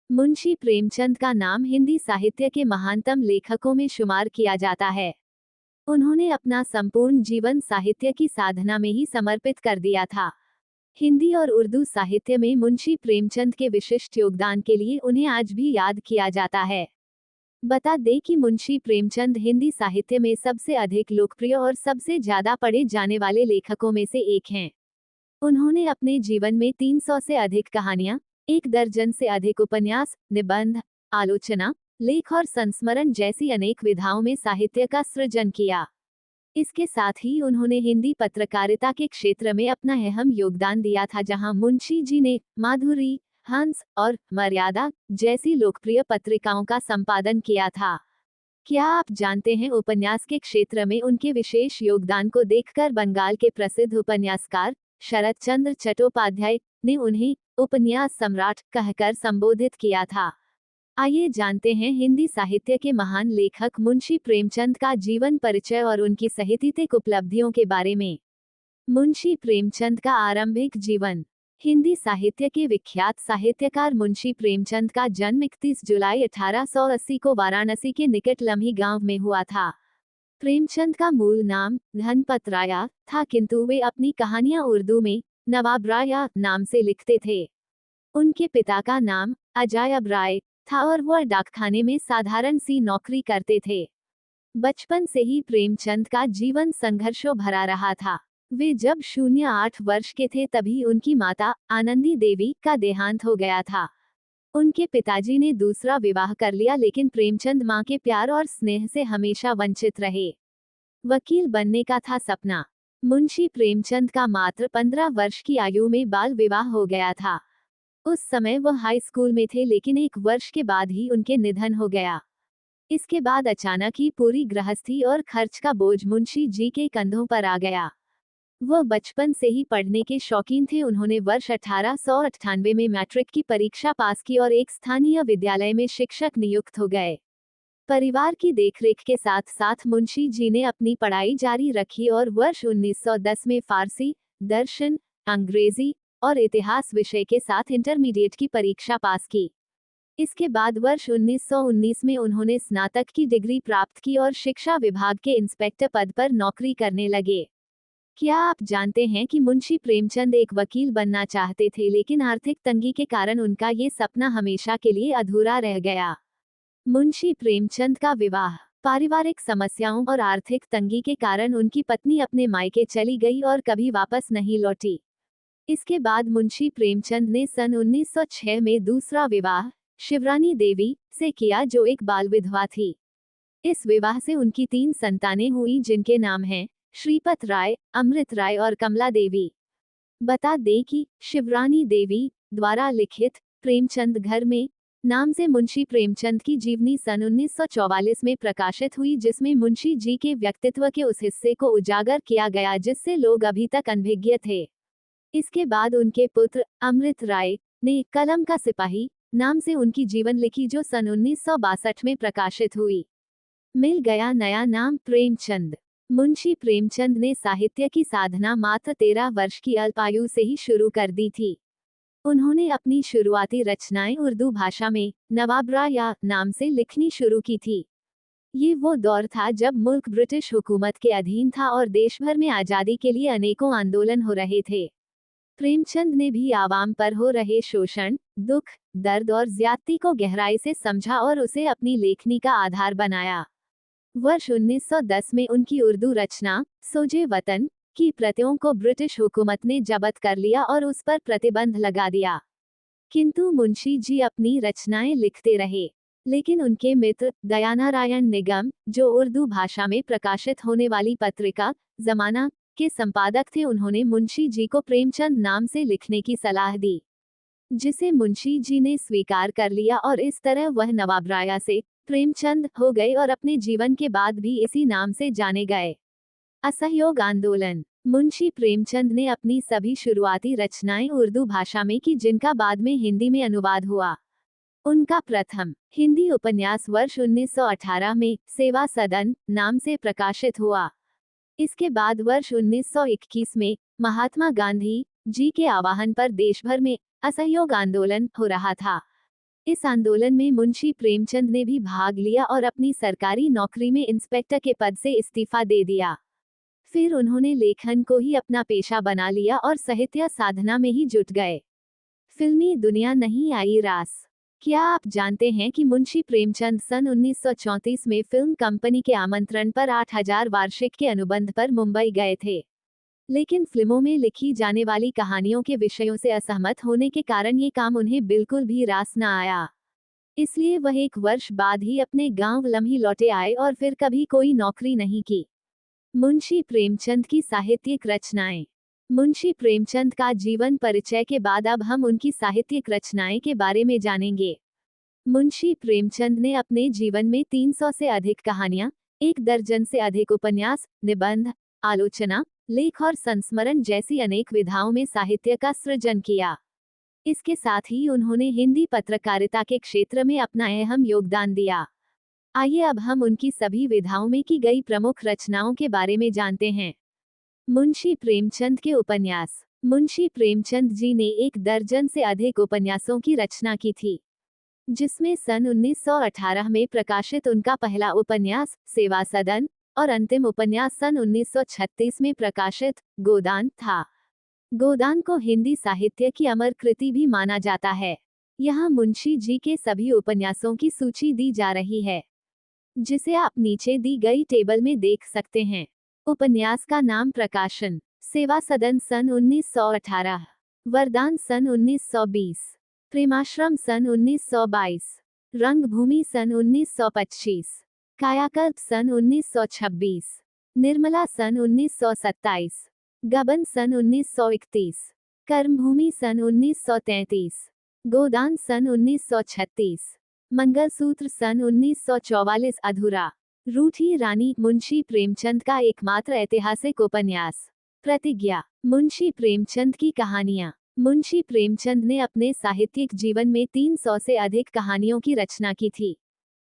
मुंशी प्रेमचंद का नाम हिंदी साहित्य के महानतम लेखकों में शुमार किया जाता है। उन्होंने अपना संपूर्ण जीवन साहित्य की साधना में ही समर्पित कर दिया था। हिंदी और उर्दू साहित्य में मुंशी प्रेमचंद के विशिष्ट योगदान के लिए उन्हें आज भी याद किया जाता है। बता दें कि मुंशी प्रेमचंद हिंदी साहित्य में सबसे अधिक लोकप्रिय और सबसे ज्यादा पढ़े जाने वाले लेखकों में से एक हैं। उन्होंने अपने जीवन में 300 से अधिक कहानियां, 1 दर्जन से अधिक उपन्यास, निबंध, आलोचना, लेख और संस्मरण जैसी अनेक विधाओं में साहित्य का सृजन किया। इसके साथ ही उन्होंने हिंदी पत्रकारिता के क्षेत्र में अपना अहम योगदान दिया था, जहां मुंशी जी ने माधुरी, हंस और मर्यादा जैसी लोकप्रिय पत्रिकाओं का संपादन किया था। क्या आप जानते हैं, उपन्यास के क्षेत्र में उनके विशेष योगदान को देखकर बंगाल के प्रसिद्ध उपन्यासकार शरत चंद्र चट्टोपाध्याय ने उन्हें उपन्यास सम्राट कहकर संबोधित किया था। आइए जानते हैं हिंदी साहित्य के महान लेखक मुंशी प्रेमचंद का जीवन परिचय और उनकी साहित्यिक उपलब्धियों के बारे में। मुंशी प्रेमचंद का आरंभिक जीवन। हिंदी साहित्य के विख्यात साहित्यकार मुंशी प्रेमचंद का जन्म 31 जुलाई 1880 को वाराणसी के निकट लम्ही गांव में हुआ था। प्रेमचंद का मूल नाम धनपत राया था, किंतु वे अपनी कहानियां उर्दू में नवाब राया नाम से लिखते थे। उनके पिता का नाम अजायब राय था और वह डाकखाने में साधारण सी नौकरी करते थे। बचपन से ही प्रेमचंद का जीवन संघर्षों भरा रहा था। वे जब 08 वर्ष के थे तभी उनकी माता आनंदी देवी का देहांत हो गया था। उनके पिताजी ने दूसरा विवाह कर लिया, लेकिन प्रेमचंद मां के प्यार और स्नेह से हमेशा वंचित रहे। वकील बनने का था सपना। मुंशी प्रेमचंद का मात्र 15 वर्ष की आयु में बाल विवाह हो गया था। उस समय वह हाई स्कूल में थे, लेकिन 1 वर्ष के बाद ही उनके निधन हो गया। इसके बाद अचानक ही पूरी गृहस्थी और खर्च का बोझ मुंशी जी के कंधों पर आ गया। वह बचपन से ही पढ़ने के शौकीन थे। उन्होंने वर्ष 1898 में मैट्रिक की परीक्षा पास की और एक स्थानीय विद्यालय में शिक्षक नियुक्त हो गए। परिवार की देखरेख के साथ साथ मुंशी जी ने अपनी पढ़ाई जारी रखी और वर्ष 1910 में फारसी, दर्शन, अंग्रेजी और इतिहास विषय के साथ इंटरमीडिएट की परीक्षा पास की। इसके बाद वर्ष 1919 में उन्होंने स्नातक की डिग्री प्राप्त की और शिक्षा विभाग के इंस्पेक्टर पद पर नौकरी करने लगे। क्या आप जानते हैं कि मुंशी प्रेमचंद एक वकील बनना चाहते थे, लेकिन आर्थिक तंगी के कारण उनका ये सपना हमेशा के लिए अधूरा रह गया। मुंशी प्रेमचंद का विवाह। पारिवारिक समस्याओं और आर्थिक तंगी के कारण उनकी पत्नी अपने मायके चली गई और कभी वापस नहीं लौटी। इसके बाद मुंशी प्रेमचंद ने सन 1906 में दूसरा विवाह शिवरानी देवी से किया, जो एक बाल विधवा थी। इस विवाह से उनकी 3 संतानें हुई, जिनके नाम हैं श्रीपत राय, अमृत राय और कमला देवी। बता दें कि शिवरानी देवी द्वारा लिखित प्रेमचंद घर में नाम से मुंशी प्रेमचंद की जीवनी सन 1944 में प्रकाशित हुई, जिसमें मुंशी जी के व्यक्तित्व के उस हिस्से को उजागर किया गया जिससे लोग अभी तक अनभिज्ञ थे। इसके बाद उनके पुत्र अमृत राय ने कलम का सिपाही नाम से उनकी जीवन लिखी, जो सन 1962 में प्रकाशित हुई। मिल गया नया नाम प्रेमचंद। मुंशी प्रेमचंद ने साहित्य की साधना मात्र 13 वर्ष की अल्पायु से ही शुरू कर दी थी। उन्होंने अपनी शुरुआती रचनाएं उर्दू भाषा में नवाब राया नाम से लिखनी शुरू की थी। ये वो दौर था जब मुल्क ब्रिटिश हुकूमत के अधीन था और देश भर में आज़ादी के लिए अनेकों आंदोलन हो रहे थे। प्रेमचंद ने भी आवाम पर हो रहे शोषण, दुख, दर्द और ज्यादती को गहराई से समझा और उसे अपनी लेखनी का आधार बनाया। वर्ष 1910 में उनकी उर्दू रचना सोजे वतन की प्रतियों को ब्रिटिश हुकूमत ने जब्त कर लिया और उस पर प्रतिबंध लगा दिया। किंतु मुंशी जी अपनी रचनाएं लिखते रहे, लेकिन उनके मित्र दयानारायण निगम, जो उर्दू भाषा में प्रकाशित होने वाली पत्रिका जमाना के संपादक थे, उन्होंने मुंशी जी को प्रेमचंद नाम से लिखने की सलाह दी, जिसे मुंशी जी ने स्वीकार कर लिया और इस तरह वह नवाब राया से प्रेमचंद हो गए और अपने जीवन के बाद भी इसी नाम से जाने गए। असहयोग आंदोलन। मुंशी प्रेमचंद ने अपनी सभी शुरुआती रचनाएं उर्दू भाषा में की, जिनका बाद में हिंदी में अनुवाद हुआ। उनका प्रथम हिंदी उपन्यास वर्ष 1918 में सेवा सदन नाम से प्रकाशित हुआ। इसके बाद वर्ष 1921 में महात्मा गांधी जी के आह्वान पर देश भर में असहयोग आंदोलन हो रहा था। इस आंदोलन में मुंशी प्रेमचंद ने भी भाग लिया और अपनी सरकारी नौकरी में इंस्पेक्टर के पद से इस्तीफा दे दिया। फिर उन्होंने लेखन को ही अपना पेशा बना लिया और साहित्य साधना में ही जुट गए। फिल्मी दुनिया नहीं आई रास। क्या आप जानते हैं कि मुंशी प्रेमचंद सन 1934 में फिल्म कंपनी के आमंत्रण पर 8000 वार्षिक के अनुबंध पर मुंबई गए थे, लेकिन फिल्मों में लिखी जाने वाली कहानियों के विषयों से असहमत होने के कारण ये काम उन्हें बिल्कुल भी रास न आया। इसलिए वह 1 वर्ष बाद ही अपने गांव लम्ही लौटे आए और फिर कभी कोई नौकरी नहीं की। मुंशी प्रेमचंद की साहित्यिक रचनाएं। मुंशी प्रेमचंद का जीवन परिचय के बाद अब हम उनकी साहित्यिक रचनाएं के बारे में जानेंगे। मुंशी प्रेमचंद ने अपने जीवन में 300 से अधिक कहानियां, 1 दर्जन से अधिक उपन्यास, निबंध, आलोचना, लेख और संस्मरण जैसी अनेक विधाओं में साहित्य का सृजन किया। इसके साथ ही उन्होंने हिंदी पत्रकारिता के क्षेत्र में अपना अहम योगदान दिया। आइए अब हम उनकी सभी विधाओं में की गई प्रमुख रचनाओं के बारे में जानते हैं। मुंशी प्रेमचंद के उपन्यास। मुंशी प्रेमचंद जी ने 1 दर्जन से अधिक उपन्यासों की रचना की थी, जिसमें सन 1918 में प्रकाशित उनका पहला उपन्यास सेवा सदन और अंतिम उपन्यास सन 1936 में प्रकाशित गोदान था। गोदान को हिंदी साहित्य की अमर कृति भी माना जाता है। यहाँ मुंशी जी के सभी उपन्यासों की सूची दी जा रही है, जिसे आप नीचे दी गई टेबल में देख सकते हैं। उपन्यास का नाम प्रकाशन। सेवा सदन सन 1918, वरदान सन 1920, प्रेमाश्रम सन 1922, रंगभूमि सन 1925, कायाकल्प सन 1926, निर्मला सन 1927, गबन सन 1931, कर्मभूमि सन 1933, गोदान सन 1936, मंगलसूत्र सन 1944, अधूरा, रूठी रानी मुंशी प्रेमचंद का एकमात्र ऐतिहासिक उपन्यास। प्रतिज्ञा। मुंशी प्रेमचंद की कहानियां। मुंशी प्रेमचंद ने अपने साहित्यिक जीवन में 300 से अधिक कहानियों की रचना की थी,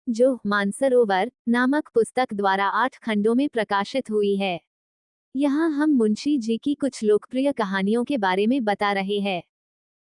जो मानसरोवर नामक पुस्तक द्वारा 8 खंडों में प्रकाशित हुई है। यहाँ हम मुंशी जी की कुछ लोकप्रिय कहानियों के बारे में बता रहे हैं,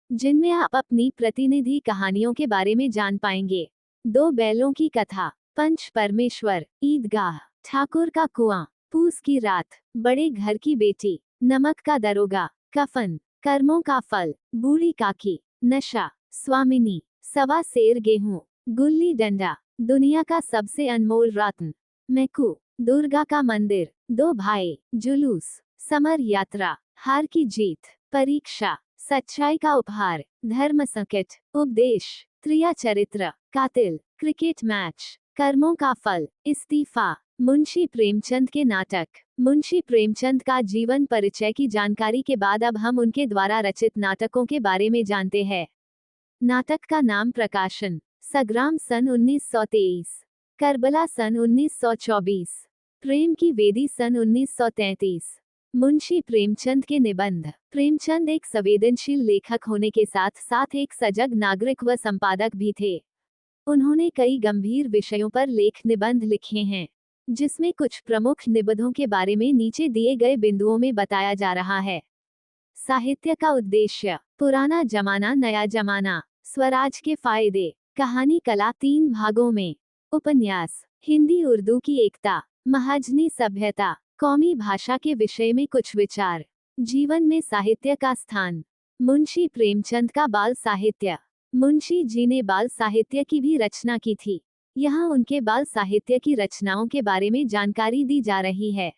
जिनमें आप अपनी प्रतिनिधि कहानियों के बारे में जान पाएंगे। 2 बैलों की कथा, पंच परमेश्वर, ईदगाह, ठाकुर का कुआं, पूस की रात, बड़े घर की बेटी, नमक का दरोगा, कफन, कर्मों का फल, बूढ़ी काकी, नशा, स्वामिनी, सवा सेर गेहूं, गुल्ली डंडा, दुनिया का सबसे अनमोल रत्न, मैकू, दुर्गा का मंदिर, 2 भाई, जुलूस, समर यात्रा, हार की जीत, परीक्षा, सच्चाई का उपहार, धर्म संकट, उपदेश, त्रिया चरित्र, कातिल, क्रिकेट मैच, कर्मों का फल, इस्तीफा। मुंशी प्रेमचंद के नाटक। मुंशी प्रेमचंद का जीवन परिचय की जानकारी के बाद अब हम उनके द्वारा रचित नाटकों के बारे में जानते हैं। नाटक का नाम प्रकाशन। संग्राम सन 1923, करबला सन 1924, प्रेम की वेदी सन 1933। मुंशी प्रेमचंद के निबंध। प्रेमचंद एक संवेदनशील लेखक होने के साथ साथ एक सजग नागरिक व संपादक भी थे। उन्होंने कई गंभीर विषयों पर लेख निबंध लिखे हैं, जिसमें कुछ प्रमुख निबंधों के बारे में नीचे दिए गए बिंदुओं में बताया जा रहा है। साहित्य का उद्देश्य। पुराना जमाना नया जमाना, स्वराज के फायदे, कहानी कला 3 भागों में, उपन्यास, हिंदी उर्दू की एकता, महाजनी सभ्यता, कौमी भाषा के विषय में कुछ विचार, जीवन में साहित्य का स्थान। मुंशी प्रेमचंद का बाल साहित्य। मुंशी जी ने बाल साहित्य की भी रचना की थी। यहाँ उनके बाल साहित्य की रचनाओं के बारे में जानकारी दी जा रही है।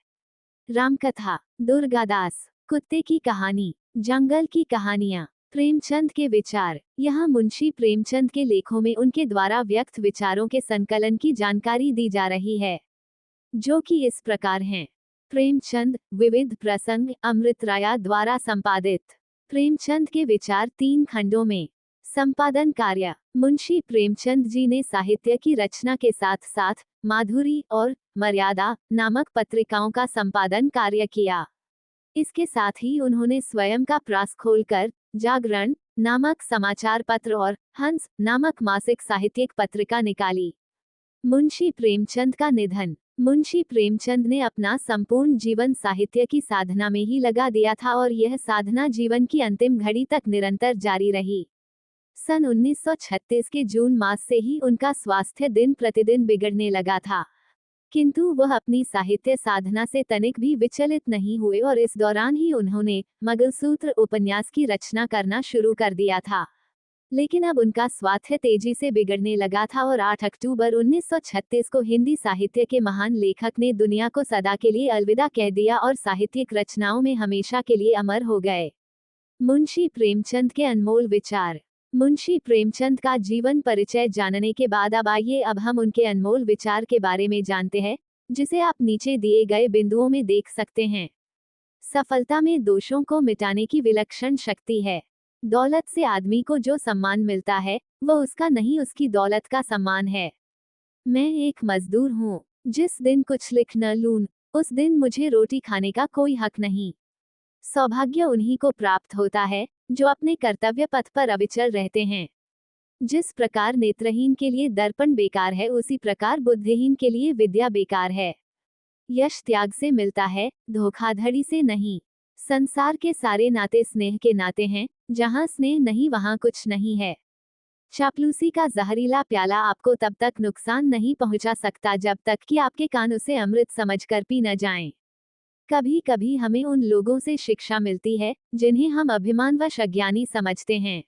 रामकथा, दुर्गादास, कुत्ते की कहानी, जंगल की कहानियाँ, प्रेमचंद के विचार। यहाँ मुंशी प्रेमचंद के लेखों में उनके द्वारा व्यक्त विचारों के संकलन की जानकारी दी जा रही है, जो कि इस प्रकार हैं। प्रेमचंद, विविध प्रसंग, अमृत राया द्वारा संपादित। प्रेमचंद के विचार 3 खंडों में। संपादन कार्य। मुंशी प्रेमचंद जी ने साहित्य की रचना के साथ साथ माधुरी और मर्यादा नामक पत्रिकाओं का संपादन कार्य किया। इसके साथ ही उन्होंने स्वयं का प्रास खोलकर जागरण नामक समाचार पत्र और हंस नामक मासिक साहित्यिक पत्रिका निकाली। मुंशी प्रेमचंद का निधन। मुंशी प्रेमचंद ने अपना संपूर्ण जीवन साहित्य की साधना में ही लगा दिया था और यह साधना जीवन की अंतिम घड़ी तक निरंतर जारी रही। सन 1936 के जून मास से ही उनका स्वास्थ्य दिन प्रतिदिन बिगड़ने लगा था, किंतु वह अपनी साहित्य साधना से तनिक भी विचलित नहीं हुए और इस दौरान ही उन्होंने मंगलसूत्र उपन्यास की रचना करना शुरू कर दिया था। लेकिन अब उनका स्वास्थ्य तेजी से बिगड़ने लगा था और 8 अक्टूबर 1936 को हिंदी साहित्य के महान लेखक ने दुनिया को सदा के लिए अलविदा कह दिया और साहित्यिक रचनाओं में हमेशा के लिए अमर हो गए। मुंशी प्रेमचंद के अनमोल विचार। मुंशी प्रेमचंद का जीवन परिचय जानने के बाद अब आइए अब हम उनके अनमोल विचार के बारे में जानते हैं, जिसे आप नीचे दिए गए बिंदुओं में देख सकते हैं। सफलता में दोषों को मिटाने की विलक्षण शक्ति है। दौलत से आदमी को जो सम्मान मिलता है, वह उसका नहीं उसकी दौलत का सम्मान है। मैं एक मजदूर हूँ। जिस दिन कुछ लिख न लूं, उस दिन मुझे रोटी खाने का कोई हक नहीं। सौभाग्य उन्हीं को प्राप्त होता है जो अपने कर्तव्य पथ पर अविचल रहते हैं। जिस प्रकार नेत्रहीन के लिए दर्पण बेकार है, उसी प्रकार बुद्धिहीन के लिए विद्या बेकार है। यश त्याग से मिलता है, धोखाधड़ी से नहीं। संसार के सारे नाते स्नेह के नाते हैं, जहां स्नेह नहीं वहां कुछ नहीं है। चापलूसी का जहरीला प्याला आपको तब तक नुकसान नहीं पहुंचा सकता जब तक कि आपके कान उसे अमृत समझकर पी न जाएं। कभी कभी हमें उन लोगों से शिक्षा मिलती है जिन्हें हम अभिमानवश अज्ञानी समझते हैं।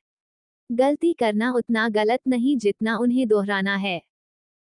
गलती करना उतना गलत नहीं जितना उन्हें दोहराना है।